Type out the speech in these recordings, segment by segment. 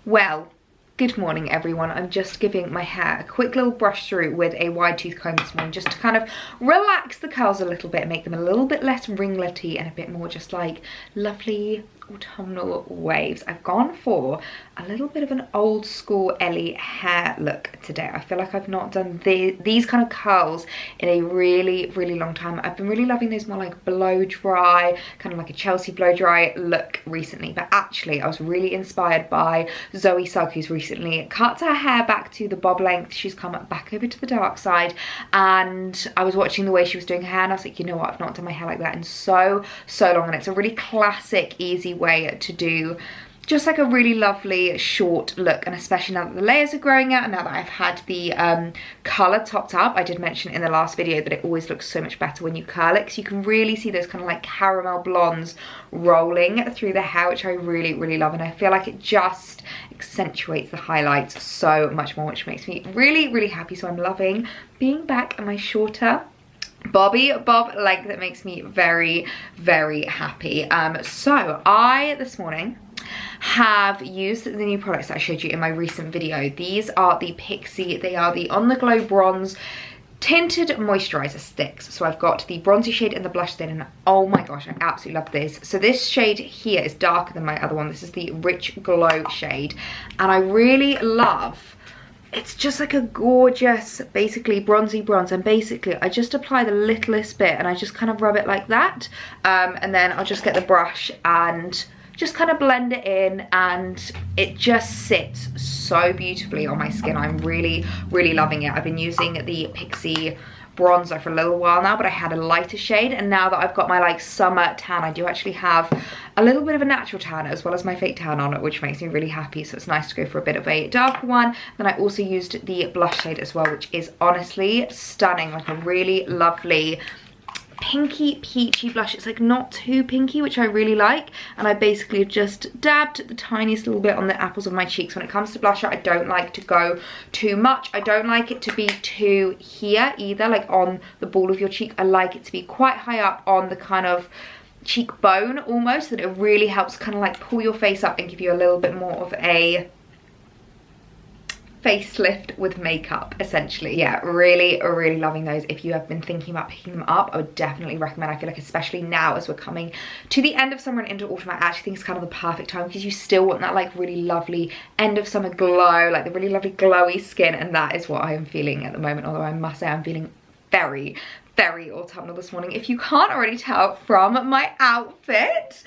Well, good morning everyone. I'm just giving my hair a quick little brush through with a wide tooth comb this morning just to kind of relax the curls a little bit, make them a little bit less ringlety and a bit more just like lovely autumnal waves. I've gone for a little bit of an old school Ellie hair look today. I feel like I've not done these kind of curls in a really long time. I've been really loving those more like blow dry, kind of like a Chelsea blow dry look recently, but actually I was really inspired by Zoe Sugg, who's recently cut her hair back to the bob length. She's come back over to the dark side, and I was watching the way she was doing her hair and I was like, you know what, I've not done my hair like that in so long, and it's a really classic, easy way to do just like a really lovely short look. And especially now that the layers are growing out and now that I've had the colour topped up, I did mention in the last video that it always looks so much better when you curl it, because you can really see those kind of like caramel blondes rolling through the hair, which I really love, and I feel like it just accentuates the highlights so much more, which makes me really happy. So I'm loving being back at my shorter bobby bob length. That makes me very happy. So I this morning have used the new products that I showed you in my recent video. These are the PetiteElliee, they are the On The Glow Bronze Tinted Moisturizer Sticks. So I've got the bronzy shade and the blush shade, and oh my gosh, I absolutely love this. So this shade here is darker than my other one. This is the Rich Glow shade, and I really love, it's just like a gorgeous, basically bronzy bronze, and basically I just apply the littlest bit and I just kind of rub it like that, and then I'll just get the brush and just kind of blend it in, and it just sits so beautifully on my skin. I'm really loving it. I've been using the PetiteElliee bronzer for a little while now, but I had a lighter shade, and now that I've got my like summer tan, I do actually have a little bit of a natural tan as well as my fake tan on it, which makes me really happy. So it's nice to go for a bit of a darker one. Then I also used the blush shade as well, which is honestly stunning, like a really lovely pinky peachy blush. It's like not too pinky, which I really like, and I basically just dabbed the tiniest little bit on the apples of my cheeks. When it comes to blusher, I don't like to go too much. I don't like it to be too here either, like on the ball of your cheek. I like it to be quite high up on the kind of cheekbone almost, so that it really helps kind of like pull your face up and give you a little bit more of a facelift with makeup, essentially. Yeah, really loving those. If you have been thinking about picking them up, I would definitely recommend. I feel like especially now as we're coming to the end of summer and into autumn, I actually think it's kind of the perfect time, because you still want that like really lovely end of summer glow, like the really lovely glowy skin, and that is what I am feeling at the moment. Although I must say I'm feeling very autumnal this morning. If you can't already tell from my outfit,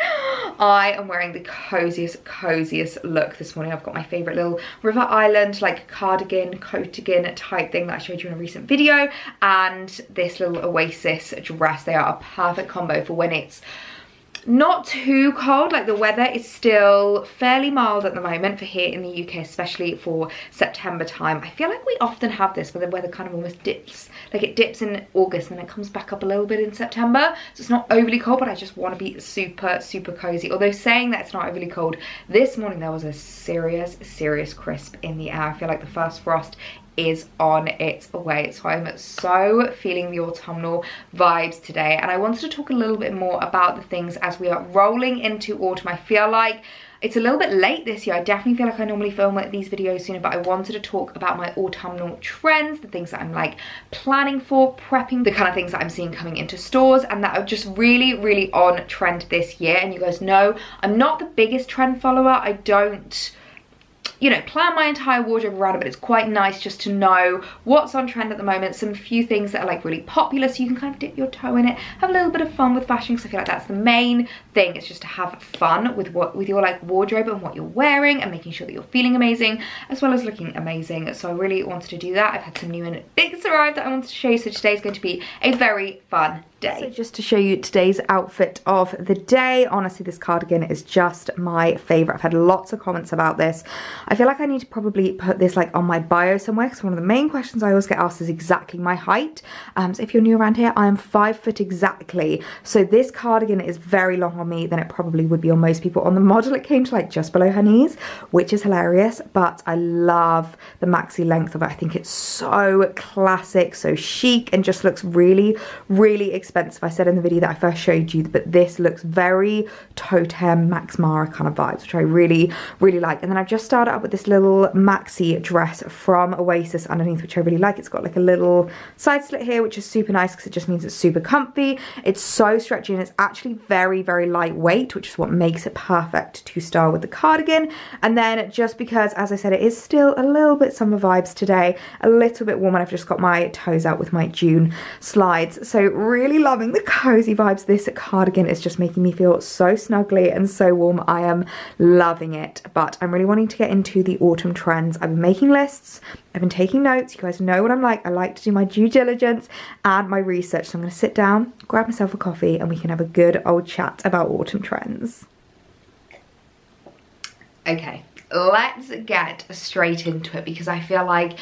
I am wearing the coziest look this morning. I've got my favorite little River Island like cardigan, coatigan type thing that I showed you in a recent video, and this little Oasis dress. They are a perfect combo for when it's not too cold. Like the weather is still fairly mild at the moment for here in the UK, especially for September time. I feel like we often have this where the weather kind of almost dips, like it dips in August and then it comes back up a little bit in September. So it's not overly cold, but I just want to be super cozy. Although saying that it's not overly cold, this morning there was a serious crisp in the air. I feel like the first frost is on its way. So I'm so feeling the autumnal vibes today, and I wanted to talk a little bit more about the things as we are rolling into autumn. I feel like it's a little bit late this year. I definitely feel like I normally film these videos sooner, but I wanted to talk about my autumnal trends, the things that I'm like planning for, prepping, the kind of things that I'm seeing coming into stores and that are just really on trend this year. And you guys know I'm not the biggest trend follower. I don't, you know, plan my entire wardrobe around it, but it's quite nice just to know what's on trend at the moment, some few things that are like really popular, so you can kind of dip your toe in it, have a little bit of fun with fashion, because I feel like that's the main thing. It's just to have fun with your like wardrobe and what you're wearing, and making sure that you're feeling amazing as well as looking amazing. So I really wanted to do that. I've had some new and bits arrive that I wanted to show you, so today's going to be a very fun day. So just to show you today's outfit of the day, honestly this cardigan is just my favorite. I've had lots of comments about this. I feel like I need to probably put this like on my bio somewhere, because one of the main questions I always get asked is exactly my height. So if you're new around here, I am 5 foot exactly. So this cardigan is very long on me than it probably would be on most people. On the model it came to like just below her knees, which is hilarious, but I love the maxi length of it. I think it's so classic, so chic, and just looks really expensive expensive. I said in the video that I first showed you, but this looks very Totem Max Mara kind of vibes, which I really, really like. And then I've just started up with this little maxi dress from Oasis underneath, which I really like. It's got like a little side slit here, which is super nice because it just means it's super comfy. It's so stretchy and it's actually very, very lightweight, which is what makes it perfect to style with the cardigan. And then just because, as I said, it is still a little bit summer vibes today, a little bit warm, and I've just got my toes out with my June slides. So really loving the cozy vibes. This cardigan is just making me feel so snuggly and so warm. I am loving it, but I'm really wanting to get into the autumn trends. I've been making lists, I've been taking notes. You guys know what I'm like. I like to do my due diligence and my research. So I'm going to sit down, grab myself a coffee, and we can have a good old chat about autumn trends. Okay, let's get straight into it, because I feel like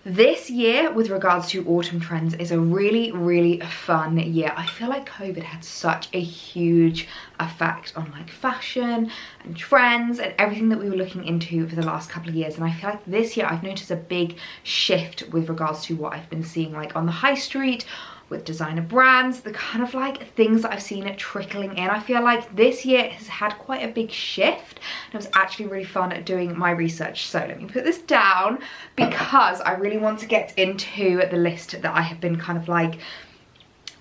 this year, with regards to autumn trends, is a really, really fun year. I feel like COVID had such a huge effect on like fashion and trends and everything that we were looking into for the last couple of years. And I feel like this year I've noticed a big shift with regards to what I've been seeing like on the high street, with designer brands, the kind of like things that I've seen it trickling in. I feel like this year has had quite a big shift, and it was actually really fun at doing my research. So let me put this down, because I really want to get into the list that I have been kind of like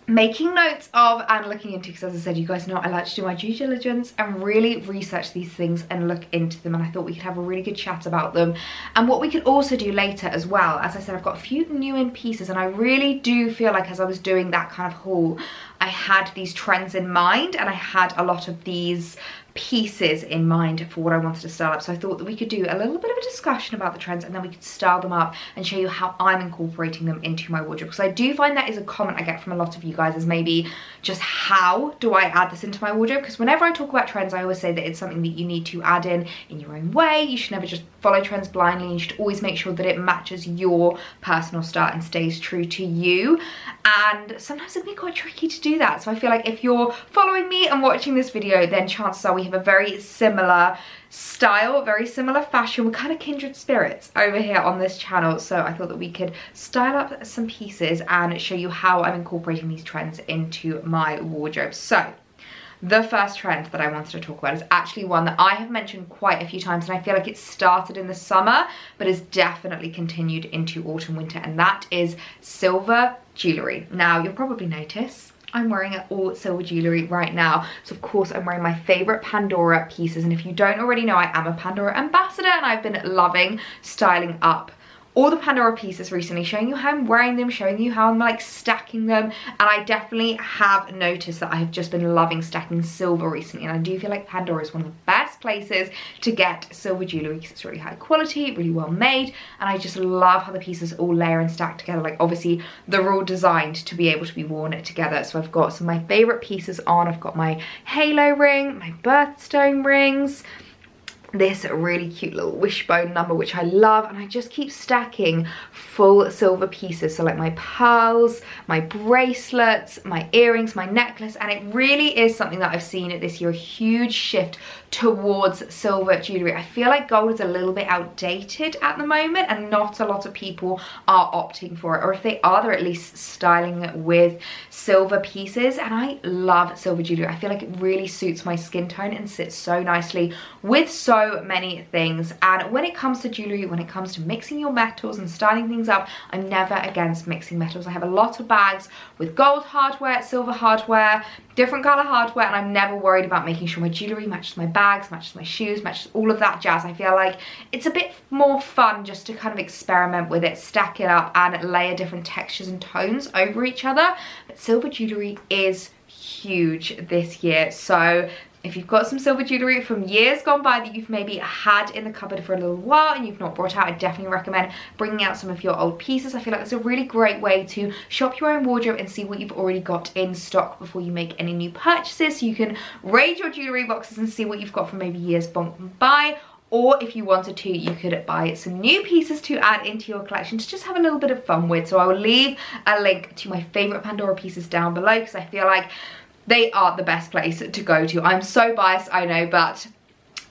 making notes of and looking into, because as I said, you guys know I like to do my due diligence and really research these things and look into them, and I thought we could have a really good chat about them. And what we could also do later as well, as I said, I've got a few new in pieces, and I really do feel like as I was doing that kind of haul, I had these trends in mind, and I had a lot of these pieces in mind for what I wanted to style up. So I thought that we could do a little bit of a discussion about the trends, and then we could style them up and show you how I'm incorporating them into my wardrobe, because I do find that is a comment I get from a lot of you guys, is maybe just how do I add this into my wardrobe? Because whenever I talk about trends, I always say that it's something that you need to add in your own way. You should never just follow trends blindly. You should always make sure that it matches your personal style and stays true to you, and sometimes it can be quite tricky to do that. So I feel like if you're following me and watching this video, then chances are we have a very similar style, very similar fashion. We're kind of kindred spirits over here on this channel, so I thought that we could style up some pieces and show you how I'm incorporating these trends into my wardrobe. So the first trend that I wanted to talk about is actually one that I have mentioned quite a few times, and I feel like it started in the summer but has definitely continued into autumn winter, and that is silver jewellery. Now you'll probably notice I'm wearing all silver jewellery right now. So of course I'm wearing my favourite Pandora pieces, and if you don't already know, I am a Pandora ambassador, and I've been loving styling up all the Pandora pieces recently, showing you how I'm wearing them, showing you how I'm like stacking them. And I definitely have noticed that I have just been loving stacking silver recently, and I do feel like Pandora is one of the best places to get silver jewellery, because it's really high quality, really well made, and I just love how the pieces all layer and stack together. Like obviously they're all designed to be able to be worn together. So I've got some of my favourite pieces on. I've got my halo ring, my birthstone rings, this really cute little wishbone number, which I love, and I just keep stacking full silver pieces. So like my pearls, my bracelets, my earrings, my necklace, and it really is something that I've seen this year, a huge shift towards silver jewellery. I feel like gold is a little bit outdated at the moment, and not a lot of people are opting for it, or if they are, they're at least styling it with silver pieces, and I love silver jewellery. I feel like it really suits my skin tone and sits so nicely with so many things. And when it comes to jewellery, when it comes to mixing your metals and styling things up, I'm never against mixing metals. I have a lot of bags with gold hardware, silver hardware, different colour hardware, and I'm never worried about making sure my jewellery matches my bags, matches my shoes, matches all of that jazz. I feel like it's a bit more fun just to kind of experiment with it, stack it up and layer different textures and tones over each other. But silver jewellery is huge this year, so if you've got some silver jewellery from years gone by that you've maybe had in the cupboard for a little while and you've not brought out, I definitely recommend bringing out some of your old pieces. I feel like that's a really great way to shop your own wardrobe and see what you've already got in stock before you make any new purchases. So you can raid your jewellery boxes and see what you've got from maybe years gone by. Or if you wanted to, you could buy some new pieces to add into your collection to just have a little bit of fun with. So I will leave a link to my favourite Pandora pieces down below, because I feel like they are the best place to go to. I'm so biased, I know, but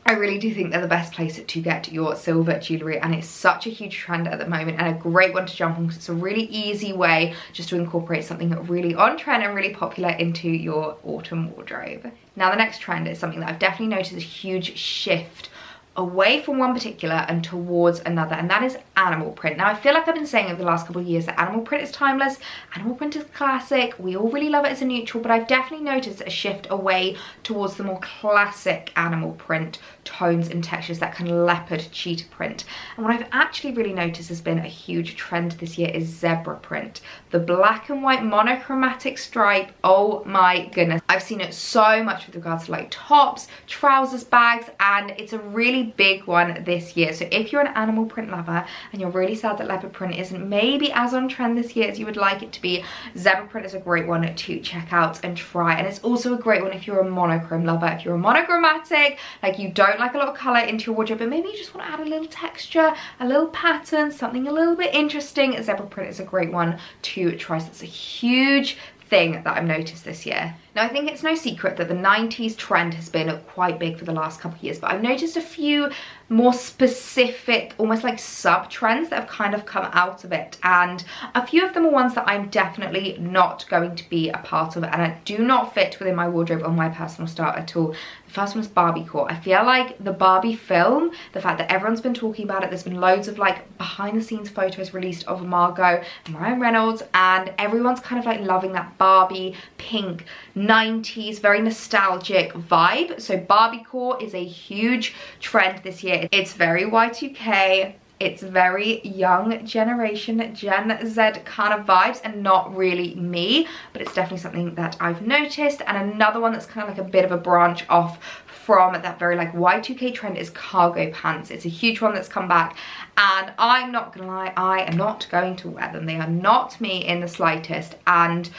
I really do think they're the best place to get your silver jewellery, and it's such a huge trend at the moment and a great one to jump on because it's a really easy way just to incorporate something really on trend and really popular into your autumn wardrobe. Now the next trend is something that I've definitely noticed a huge shift away from one particular and towards another, and that is animal print. Now I feel like I've been saying over the last couple of years that animal print is timeless, animal print is classic, we all really love it as a neutral, but I've definitely noticed a shift away towards the more classic animal print tones and textures, that kind of leopard cheetah print. And what I've actually really noticed has been a huge trend this year is zebra print. The black and white monochromatic stripe, oh my goodness. I've seen it so much with regards to like tops, trousers, bags, and it's a really big one this year. So if you're an animal print lover and you're really sad that leopard print isn't maybe as on trend this year as you would like it to be, zebra print is a great one to check out and try. And it's also a great one if you're a monochrome lover. If you're a monochromatic, like you don't like a lot of colour into your wardrobe, but maybe you just want to add a little texture, a little pattern, something a little bit interesting, zebra print is a great one to try. So it's a huge thing that I've noticed this year. Now I think it's no secret that the 90s trend has been quite big for the last couple of years, but I've noticed a few more specific, almost like sub-trends that have kind of come out of it, and a few of them are ones that I'm definitely not going to be a part of, and I do not fit within my wardrobe or my personal style at all. The first one is Barbiecore. I feel like the Barbie film, the fact that everyone's been talking about it, there's been loads of like behind the scenes photos released of Margot and Ryan Reynolds, and everyone's kind of like loving that Barbie pink 90s very nostalgic vibe. So Barbiecore is a huge trend this year. It's very Y2K, it's very young generation, Gen Z kind of vibes, and not really me, but it's definitely something that I've noticed. And another one that's kind of like a bit of a branch off from that very like Y2K trend is cargo pants. It's a huge one that's come back, and I'm not gonna lie, I am not going to wear them. They are not me in the slightest, and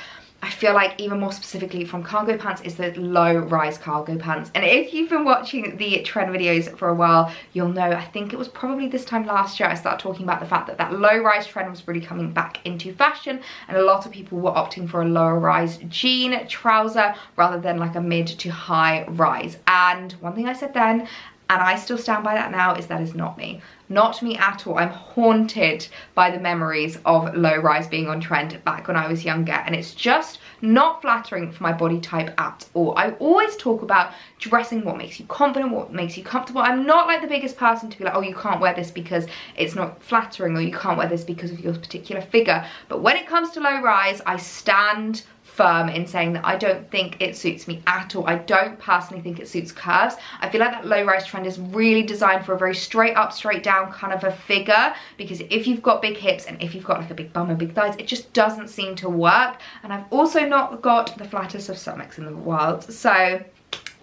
I feel like even more specifically from cargo pants is the low-rise cargo pants. And if you've been watching the trend videos for a while, you'll know, I think it was probably this time last year I started talking about the fact that that low-rise trend was really coming back into fashion, and a lot of people were opting for a lower-rise jean trouser rather than like a mid to high rise. And one thing I said then, and I still stand by that now, is that is not me. Not me at all. I'm haunted by the memories of low rise being on trend back when I was younger, and it's just not flattering for my body type at all. I always talk about dressing what makes you confident, what makes you comfortable. I'm not like the biggest person to be like, oh, you can't wear this because it's not flattering, or you can't wear this because of your particular figure. But when it comes to low rise, I stand firm in saying that I don't think it suits me at all. I don't personally think it suits curves. I feel like that low rise trend is really designed for a very straight up, straight down kind of a figure, because if you've got big hips and if you've got like a big bum and big thighs, it just doesn't seem to work. And I've also not got the flattest of stomachs in the world, so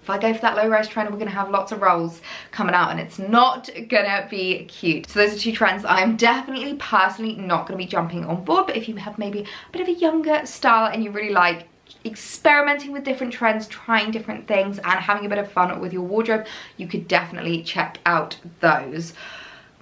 if I go for that low rise trend, we're gonna have lots of rolls coming out, and it's not gonna be cute. So those are two trends I'm definitely personally not gonna be jumping on board. But if you have maybe a bit of a younger style and you really like experimenting with different trends, trying different things and having a bit of fun with your wardrobe, you could definitely check out those.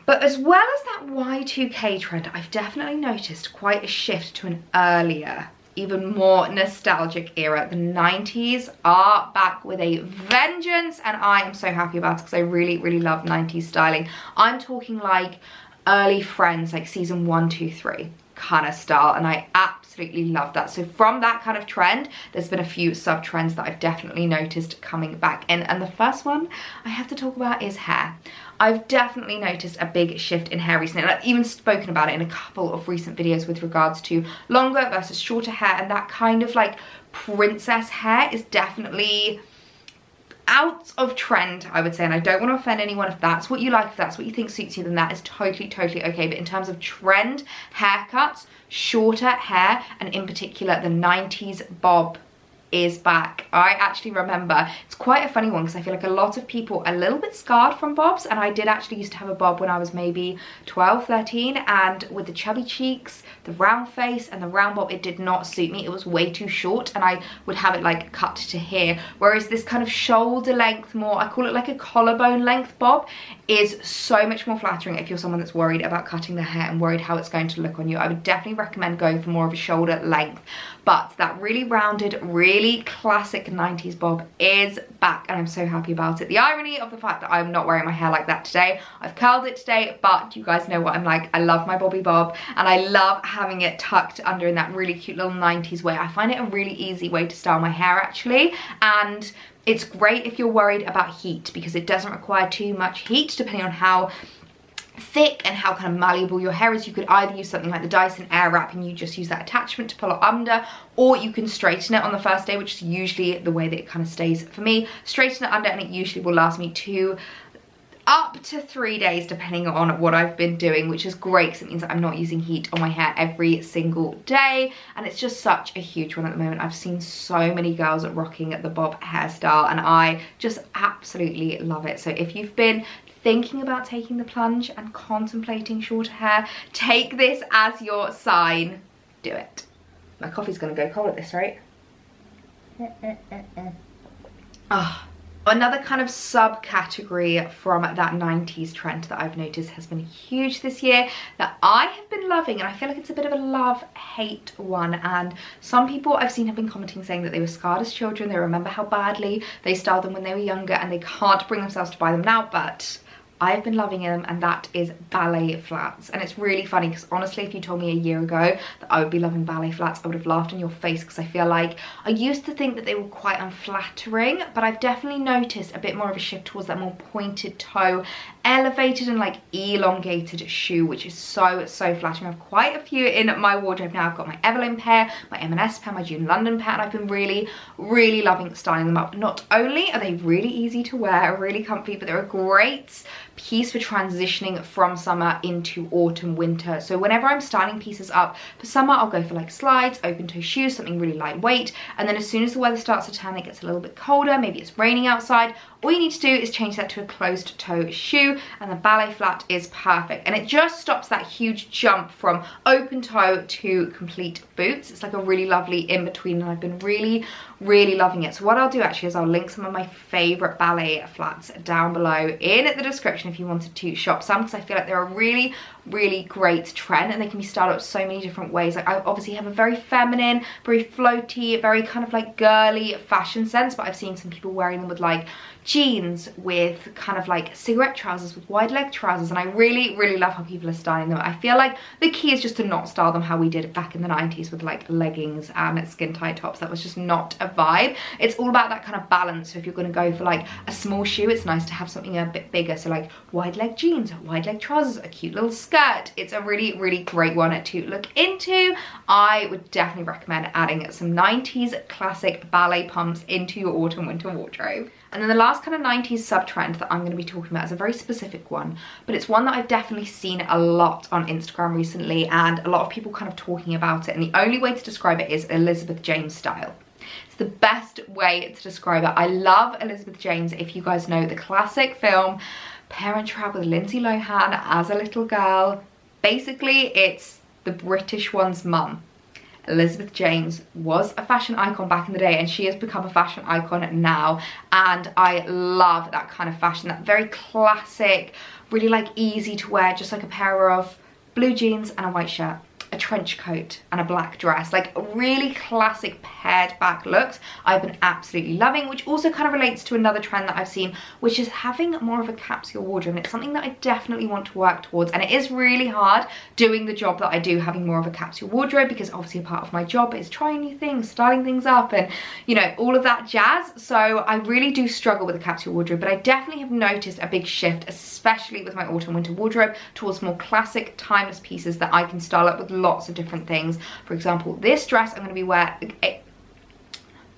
But as well as that Y2K trend, I've definitely noticed quite a shift to an earlier, even more nostalgic era. The 90s are back with a vengeance, and I am so happy about it because I really, really love 90s styling. I'm talking like early Friends, like season 1, 2, 3 kind of style, and I absolutely love that. So from that kind of trend, there's been a few sub trends that I've definitely noticed coming back in, and the first one I have to talk about is hair. I've definitely noticed a big shift in hair recently, and I've even spoken about it in a couple of recent videos with regards to longer versus shorter hair, and that kind of like princess hair is definitely out of trend, I would say. And I don't want to offend anyone. If that's what you like, if that's what you think suits you, then that is totally, totally okay. But in terms of trend haircuts, shorter hair, and in particular the 90s bob is back. I actually remember, it's quite a funny one because I feel like a lot of people are a little bit scarred from bobs, and I did actually used to have a bob when I was maybe 12, 13, and with the chubby cheeks, the round face and the round bob, it did not suit me. It was way too short, and I would have it like cut to here, whereas this kind of shoulder length, more, I call it like a collarbone length bob, is so much more flattering if you're someone that's worried about cutting their hair and worried how it's going to look on you. I would definitely recommend going for more of a shoulder length. But that really rounded, really really classic 90s bob is back, and I'm so happy about it. The irony of the fact that I'm not wearing my hair like that today, I've curled it today, but you guys know what I'm like. I love my bobby bob, and I love having it tucked under in that really cute little 90s way. I find it a really easy way to style my hair actually, and it's great if you're worried about heat because it doesn't require too much heat depending on how thick and how kind of malleable your hair is. You could either use something like the Dyson Airwrap and you just use that attachment to pull it under, or you can straighten it on the first day, which is usually the way that it kind of stays for me. Straighten it under and it usually will last me up to 3 days depending on what I've been doing, which is great because it means that I'm not using heat on my hair every single day, and it's just such a huge one at the moment. I've seen so many girls rocking the bob hairstyle and I just absolutely love it. So if you've been thinking about taking the plunge and contemplating shorter hair, take this as your sign. Do it. My coffee's gonna go cold at this rate. Another kind of subcategory from that 90s trend that I've noticed has been huge this year that I have been loving, and I feel like it's a bit of a love-hate one, and some people I've seen have been commenting saying that they were scarred as children, they remember how badly they styled them when they were younger and they can't bring themselves to buy them now, but I've been loving them, and that is ballet flats. And it's really funny because honestly, if you told me a year ago that I would be loving ballet flats, I would have laughed in your face, because I feel like I used to think that they were quite unflattering, but I've definitely noticed a bit more of a shift towards that more pointed toe, elevated and like elongated shoe, which is so flattering. I have quite a few in my wardrobe now. I've got my Evelyn pair, my M&S pair, my June London pair, and I've been really loving styling them up. Not only are they really easy to wear, really comfy, but they're a great piece for transitioning from summer into autumn, winter. So whenever I'm styling pieces up for summer, I'll go for like slides, open toe shoes, something really lightweight, and then as soon as the weather starts to turn, it gets a little bit colder, maybe it's raining outside, all you need to do is change that to a closed toe shoe, and the ballet flat is perfect. And it just stops that huge jump from open toe to complete boots. It's like a really lovely in-between, and I've been really loving it. So what I'll do actually is I'll link some of my favorite ballet flats down below in the description if you wanted to shop some, because I feel like they're a really great trend, and they can be styled up so many different ways. Like I obviously have a very feminine, very floaty, very kind of like girly fashion sense, but I've seen some people wearing them with like jeans, with kind of like cigarette trousers, with wide leg trousers, and I really love how people are styling them. I feel like the key is just to not style them how we did it back in the 90s with like leggings and skin tight tops. That was just not a vibe. It's all about that kind of balance. So if you're going to go for like a small shoe, it's nice to have something a bit bigger, so like wide leg jeans, wide leg trousers, a cute little skirt. It's a really great one to look into. I would definitely recommend adding some 90s classic ballet pumps into your autumn winter wardrobe. And then the last kind of 90s sub-trend that I'm going to be talking about is a very specific one, but it's one that I've definitely seen a lot on Instagram recently, and a lot of people kind of talking about it, and the only way to describe it is Elizabeth James style. It's the best way to describe it. I love Elizabeth James. If you guys know the classic film Parent Trap with Lindsay Lohan as a little girl, basically it's the British one's mum. Elizabeth James was a fashion icon back in the day, and she has become a fashion icon now, and I love that kind of fashion, that very classic, really like easy to wear, just like a pair of blue jeans and a white shirt, a trench coat and a black dress, like really classic pared back looks I've been absolutely loving, which also kind of relates to another trend that I've seen, which is having more of a capsule wardrobe. And it's something that I definitely want to work towards, and it is really hard doing the job that I do, having more of a capsule wardrobe, because obviously a part of my job is trying new things, styling things up, and you know, all of that jazz. So I really do struggle with a capsule wardrobe, but I definitely have noticed a big shift, especially with my autumn winter wardrobe, towards more classic timeless pieces that I can style up with lots of different things. For example, this dress I'm going to be wearing,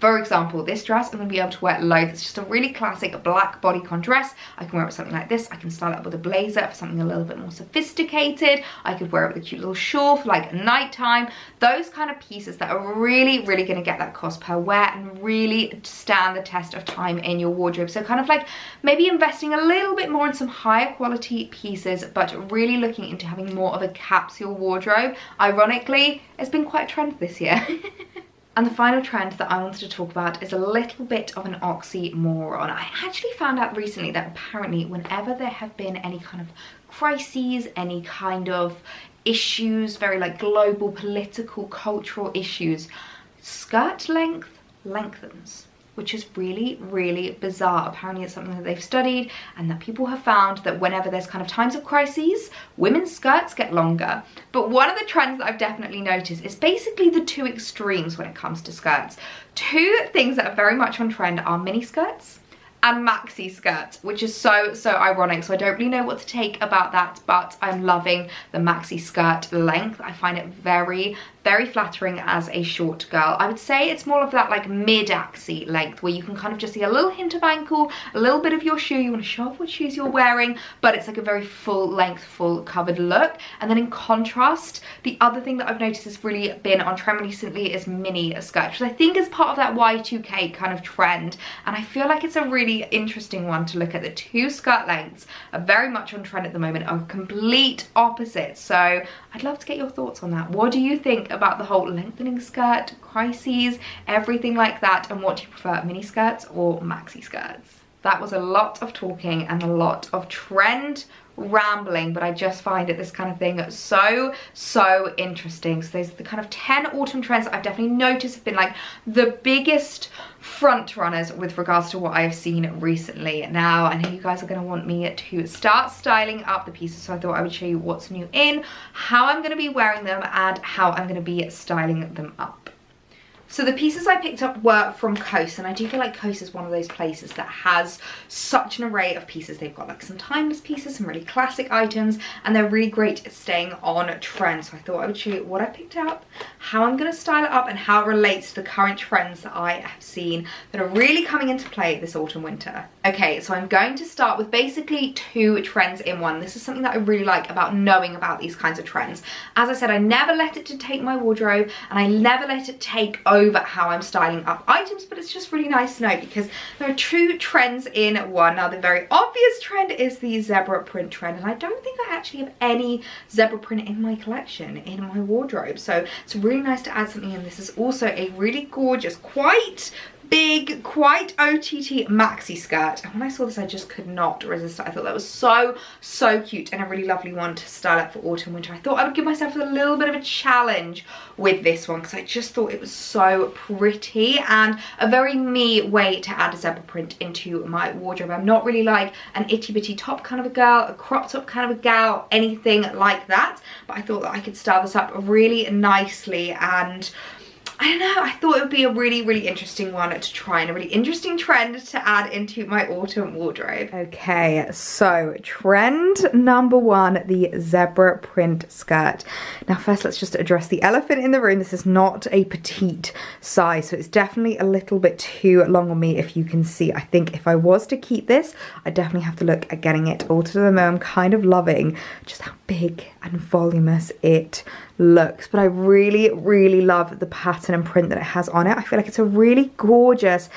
able to wear loads. It's just a really classic black bodycon dress. I can wear it with something like this. I can style it up with a blazer for something a little bit more sophisticated. I could wear it with a cute little shawl for like nighttime. Those kind of pieces that are really going to get that cost per wear and really stand the test of time in your wardrobe. So kind of like maybe investing a little bit more in some higher quality pieces, but really looking into having more of a capsule wardrobe. Ironically, it's been quite a trend this year. And the final trend that I wanted to talk about is a little bit of an oxymoron. I actually found out recently that apparently whenever there have been any kind of crises, any kind of issues, very like global political, cultural issues, skirt length lengthens, which is really, really bizarre. Apparently it's something that they've studied and that people have found that whenever there's kind of times of crises, women's skirts get longer. But one of the trends that I've definitely noticed is basically the two extremes when it comes to skirts. Two things that are very much on trend are mini skirts and maxi skirts, which is so ironic. So I don't really know what to take about that, but I'm loving the maxi skirt length. I find it very flattering as a short girl. I would say it's more of that like mid-axi length where you can kind of just see a little hint of ankle, a little bit of your shoe. You want to show off what shoes you're wearing, but it's like a very full length, full covered look. And then in contrast, the other thing that I've noticed has really been on trend recently is mini skirt, which I think is part of that Y2K kind of trend. And I feel like it's a really interesting one to look at. The two skirt lengths are very much on trend at the moment, are complete opposites. So I'd love to get your thoughts on that. What do you think about the whole lengthening skirt, crises, everything like that, and what do you prefer, mini skirts or maxi skirts? That was a lot of talking and a lot of trend rambling, but I just find it this kind of thing so interesting. So those are the kind of 10 autumn trends that I've definitely noticed have been like the biggest front runners with regards to what I've seen recently. Now I know you guys are going to want me to start styling up the pieces, so I thought I would show you what's new in, how I'm going to be wearing them, and how I'm going to be styling them up. So the pieces I picked up were from Coast, and I do feel like Coast is one of those places that has such an array of pieces. They've got like some timeless pieces, some really classic items, and they're really great at staying on trend. So I thought I would show you what I picked up, how I'm going to style it up, and how it relates to the current trends that I have seen that are really coming into play this autumn winter. Okay, so I'm going to start with basically two trends in one. This is something that I really like about knowing about these kinds of trends. As I said, I never let it dictate my wardrobe, and I never let it take over how I'm styling up items, but it's just really nice to know because there are two trends in one. Now the very obvious trend is the zebra print trend, and I don't think I actually have any zebra print in my collection, in my wardrobe, so it's really nice to add something in. This is also a really gorgeous, quite big, quite OTT maxi skirt, and when I saw this I just could not resist it. I thought that was so cute and a really lovely one to style up for autumn winter. I thought I would give myself a little bit of a challenge with this one because I just thought it was so pretty and a very me way to add a zebra print into my wardrobe. I'm not really like an itty bitty top kind of a girl, a crop top kind of a gal, anything like that, but I thought that I could style this up really nicely, and I don't know, I thought it would be a really interesting one to try and a really interesting trend to add into my autumn wardrobe. Okay, so trend number one, the zebra print skirt. Now first let's just address the elephant in the room. This is not a petite size, so it's definitely a little bit too long on me, if you can see. I think if I was to keep this, I definitely have to look at getting it altered. At the moment I'm kind of loving just how big and voluminous it looks, but I really love the pattern and print that it has on it. I feel like it's a really gorgeous,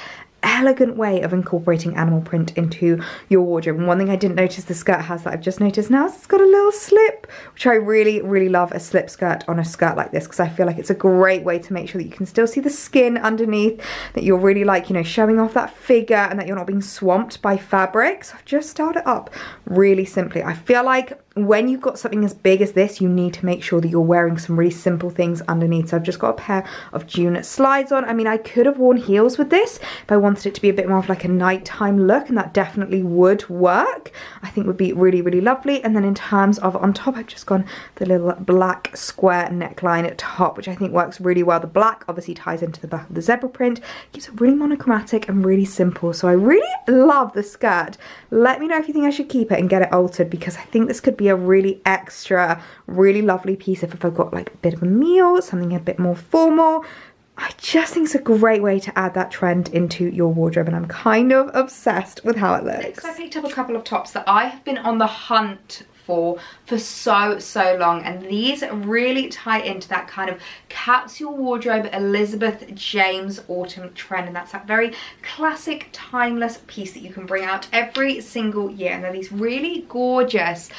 elegant way of incorporating animal print into your wardrobe. And one thing I didn't notice the skirt has that I've just noticed now is it's got a little slip, which I really love a slip skirt on a skirt like this, because I feel like it's a great way to make sure that you can still see the skin underneath, that you're really like, you know, showing off that figure and that you're not being swamped by fabric. So I've just styled it up really simply. I feel like when you've got something as big as this, you need to make sure that you're wearing some really simple things underneath. So I've just got a pair of June slides on. I mean, I could have worn heels with this if I wanted it to be a bit more of like a nighttime look, and that definitely would work. I think would be really lovely. And then in terms of on top, I've just gone the little black square neckline at top, which I think works really well. The black obviously ties into the back of the zebra print, keeps it really monochromatic and really simple. So I really love the skirt. Let me know if you think I should keep it and get it altered, because I think this could be a really extra, really lovely piece if I've got like a bit of a meal, something a bit more formal. I just think it's a great way to add that trend into your wardrobe, and I'm kind of obsessed with how it looks. Next, I picked up a couple of tops that I have been on the hunt for so long, and these really tie into that kind of capsule wardrobe Elizabeth James autumn trend, and that's that very classic timeless piece that you can bring out every single year. And they're these really gorgeous,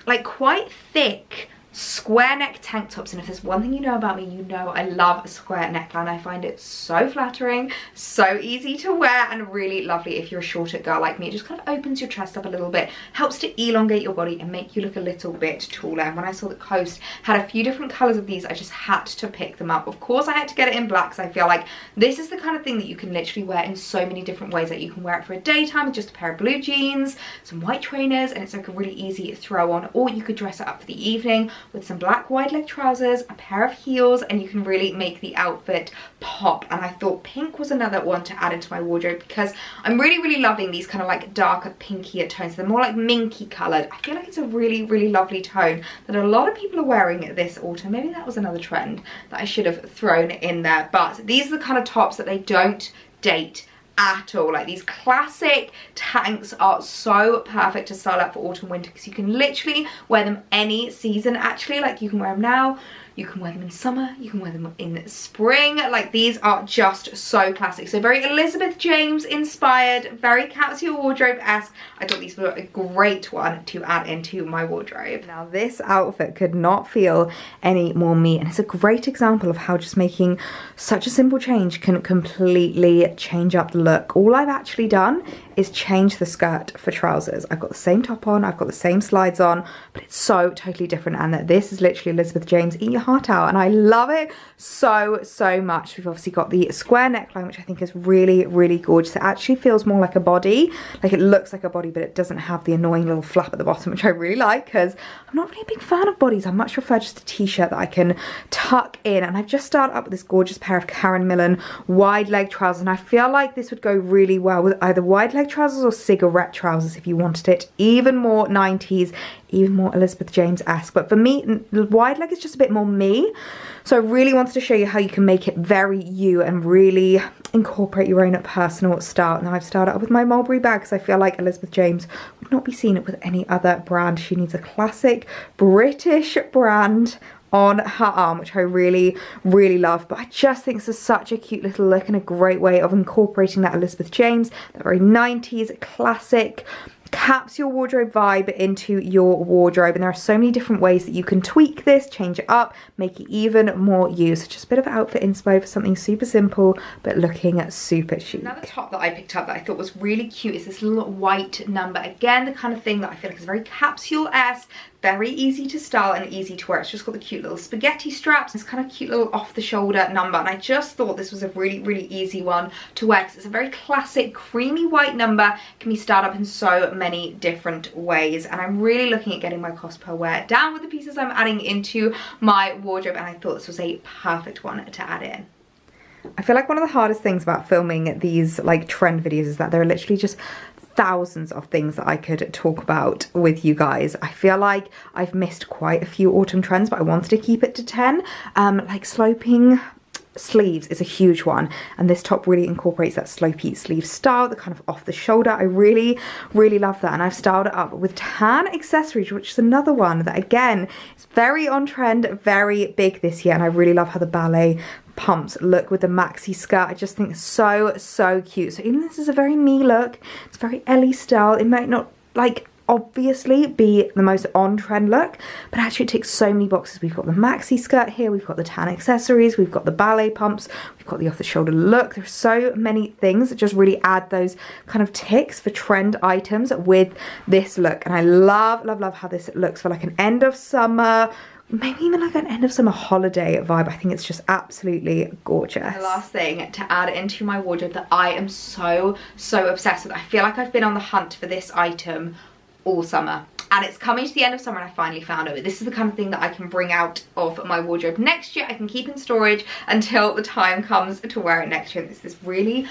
like quite thick square neck tank tops, and if there's one thing you know about me, you know I love a square neckline. I find it so flattering, so easy to wear, and really lovely if you're a shorter girl like me. It just kind of opens your chest up a little bit, helps to elongate your body and make you look a little bit taller. And when I saw that Coast had a few different colours of these, I just had to pick them up. Of course I had to get it in black, because I feel like this is the kind of thing that you can literally wear in so many different ways. That you can wear it for a daytime with just a pair of blue jeans, some white trainers, and it's like a really easy throw on, or you could dress it up for the evening with some black wide leg trousers, a pair of heels, and you can really make the outfit pop. And I thought pink was another one to add into my wardrobe, because I'm really loving these kind of like darker pinkier tones. They're more like minky coloured. I feel like it's a really lovely tone that a lot of people are wearing this autumn. Maybe that was another trend that I should have thrown in there, but these are the kind of tops that they don't date at all. Like, these classic tanks are so perfect to style up for autumn winter, because you can literally wear them any season. Actually, like, you can wear them now, you can wear them in summer, you can wear them in spring. Like, these are just so classic. So very Elizabeth James inspired, very Capsule wardrobe-esque. I thought these were a great one to add into my wardrobe. Now, this outfit could not feel any more me, and it's a great example of how just making such a simple change can completely change up the look. All I've actually done is change the skirt for trousers. I've got the same top on, I've got the same slides on, but it's so totally different. And that this is literally Elizabeth James, eat your heart out, and I love it so much. We've obviously got the square neckline, which I think is really gorgeous. It actually feels more like a body, like it looks like a body, but it doesn't have the annoying little flap at the bottom, which I really like, because I'm not really a big fan of bodies. I much prefer just a t-shirt that I can tuck in. And I've just started up with this gorgeous pair of Karen Millen wide leg trousers, and I feel like this would go really well with either wide leg trousers or cigarette trousers if you wanted it even more 90s, even more Elizabeth James-esque. But for me, the wide leg is just a bit more me, so I really wanted to show you how you can make it very you and really incorporate your own personal style. Now, I've started up with my Mulberry bag, because I feel like Elizabeth James would not be seen it with any other brand. She needs a classic British brand on her arm, which I really love. But I just think this is such a cute little look and a great way of incorporating that Elizabeth James, that very 90s classic Capsule wardrobe vibe into your wardrobe. And there are so many different ways that you can tweak this, change it up, make it even more you. So just a bit of outfit inspo for something super simple but looking super chic. Another top that I picked up that I thought was really cute is this little white number. Again, the kind of thing that I feel like is very Capsule-esque, very easy to style and easy to wear. It's just got the cute little spaghetti straps. It's kind of cute little off the shoulder number, and I just thought this was a really easy one to wear, because it's a very classic creamy white number. It can be styled up in so many different ways, and I'm really looking at getting my cost per wear down with the pieces I'm adding into my wardrobe, and I thought this was a perfect one to add in. I feel like one of the hardest things about filming these like trend videos is that there are literally just thousands of things that I could talk about with you guys. I feel like I've missed quite a few autumn trends, but I wanted to keep it to 10. Like sloping sleeves is a huge one, and this top really incorporates that slopey sleeve style, the kind of off the shoulder. I really love that, and I've styled it up with tan accessories, which is another one that again is very on trend, very big this year, and I really love how the ballet pumps look with the maxi skirt. I just think it's so cute. So even though this is a very me look, it's very Ellie style, it might not like obviously be the most on-trend look, but actually it ticks so many boxes. We've got the maxi skirt here, we've got the tan accessories, we've got the ballet pumps, we've got the off-the-shoulder look. There's so many things that just really add those kind of ticks for trend items with this look, and I love how this looks for like an end of summer, maybe even like an end of summer holiday vibe. I think it's just absolutely gorgeous. The last thing to add into my wardrobe that I am so obsessed with, I feel like I've been on the hunt for this item all summer, and it's coming to the end of summer and I finally found it. This is the kind of thing that I can bring out of my wardrobe next year. I can keep in storage until the time comes to wear it next year. It's this really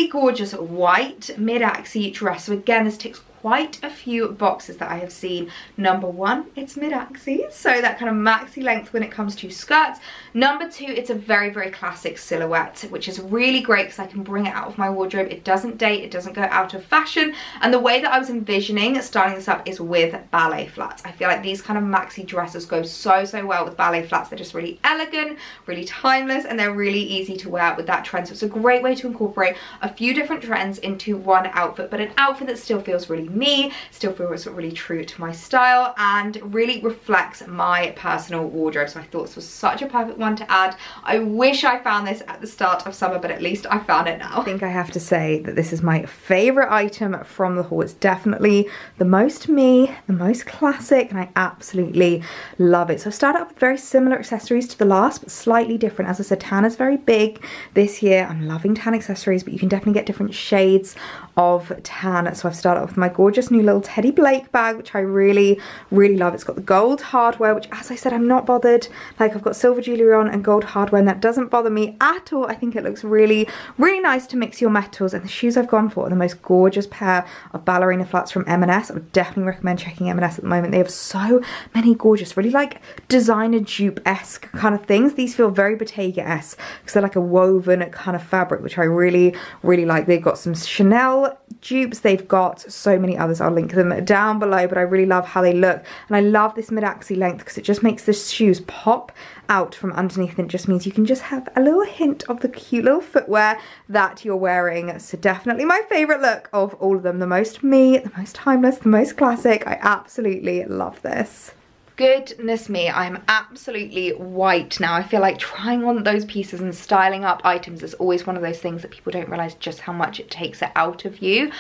gorgeous white mid-axi dress. So again, this ticks quite a few boxes that I have seen. Number one, it's mid-axi, so that kind of maxi length when it comes to skirts. Number two, it's a very classic silhouette, which is really great because I can bring it out of my wardrobe. It doesn't date, it doesn't go out of fashion, and the way that I was envisioning styling this up is with ballet flats. I feel like these kind of maxi dresses go so well with ballet flats. They're just really elegant, really timeless, and they're really easy to wear with that trend. So it's a great way to incorporate a few different trends into one outfit, but an outfit that still feels really me, still feels really true to my style, and really reflects my personal wardrobe. So I thought this was such a perfect one to add. I wish I found this at the start of summer, but at least I found it now. I think I have to say that this is my favorite item from the haul. It's definitely the most me, the most classic, and I absolutely love it. So I started up with very similar accessories to the last, but slightly different. As I said, tan is very big this year. I'm loving tan accessories, but you can definitely get different shades of tan. So I've started off with my gorgeous new little Teddy Blake bag, which I really love. It's got the gold hardware, which, as I said, I'm not bothered. Like, I've got silver jewelry on and gold hardware, and that doesn't bother me at all. I think it looks really nice to mix your metals. And the shoes I've gone for are the most gorgeous pair of ballerina flats from M&S. I would definitely recommend checking M&S at the moment. They have so many gorgeous, really like designer dupe-esque kind of things. These feel very Bottega-esque because they're like a woven kind of fabric, which I really like. They've got some Chanel dupes, they've got so many others. I'll link them down below, but I really love how they look, and I love this mid-axle length because it just makes the shoes pop out from underneath, and it just means you can just have a little hint of the cute little footwear that you're wearing. So definitely my favorite look of all of them. The most me, the most timeless, the most classic. I absolutely love this. Goodness me, I'm absolutely white now. I feel like trying on those pieces and styling up items is always one of those things that people don't realize just how much it takes it out of you.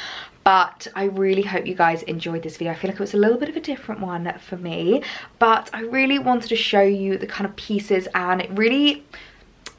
But I really hope you guys enjoyed this video. I feel like it was a little bit of a different one for me, but I really wanted to show you the kind of pieces and really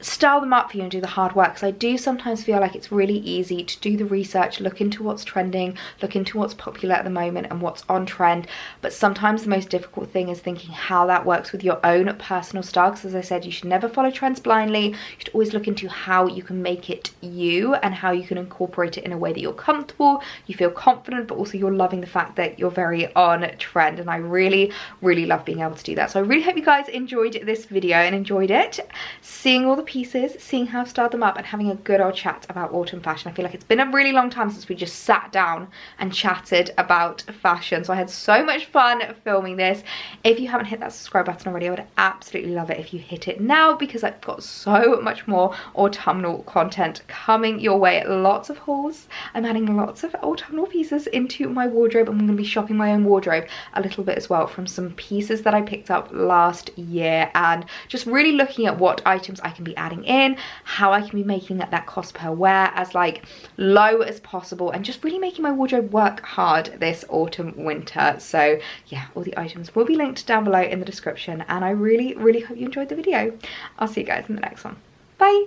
style them up for you and do the hard work, because I do sometimes feel like it's really easy to do the research, look into what's trending, look into what's popular at the moment and what's on trend, but sometimes the most difficult thing is thinking how that works with your own personal style. Because as I said, you should never follow trends blindly. You should always look into how you can make it you and how you can incorporate it in a way that you're comfortable, you feel confident, but also you're loving the fact that you're very on trend. And I really love being able to do that. So I really hope you guys enjoyed this video and enjoyed it, seeing all the pieces, seeing how I've styled them up, and having a good old chat about autumn fashion. I feel like it's been a really long time since we just sat down and chatted about fashion, so I had so much fun filming this. If you haven't hit that subscribe button already, I would absolutely love it if you hit it now, because I've got so much more autumnal content coming your way. Lots of hauls. I'm adding lots of autumnal pieces into my wardrobe. I'm going to be shopping my own wardrobe a little bit as well from some pieces that I picked up last year, and just really looking at what items I can be adding in, how I can be making that cost per wear as like low as possible, and just really making my wardrobe work hard this autumn winter. So yeah, all the items will be linked down below in the description, and I really hope you enjoyed the video. I'll see you guys in the next one. Bye.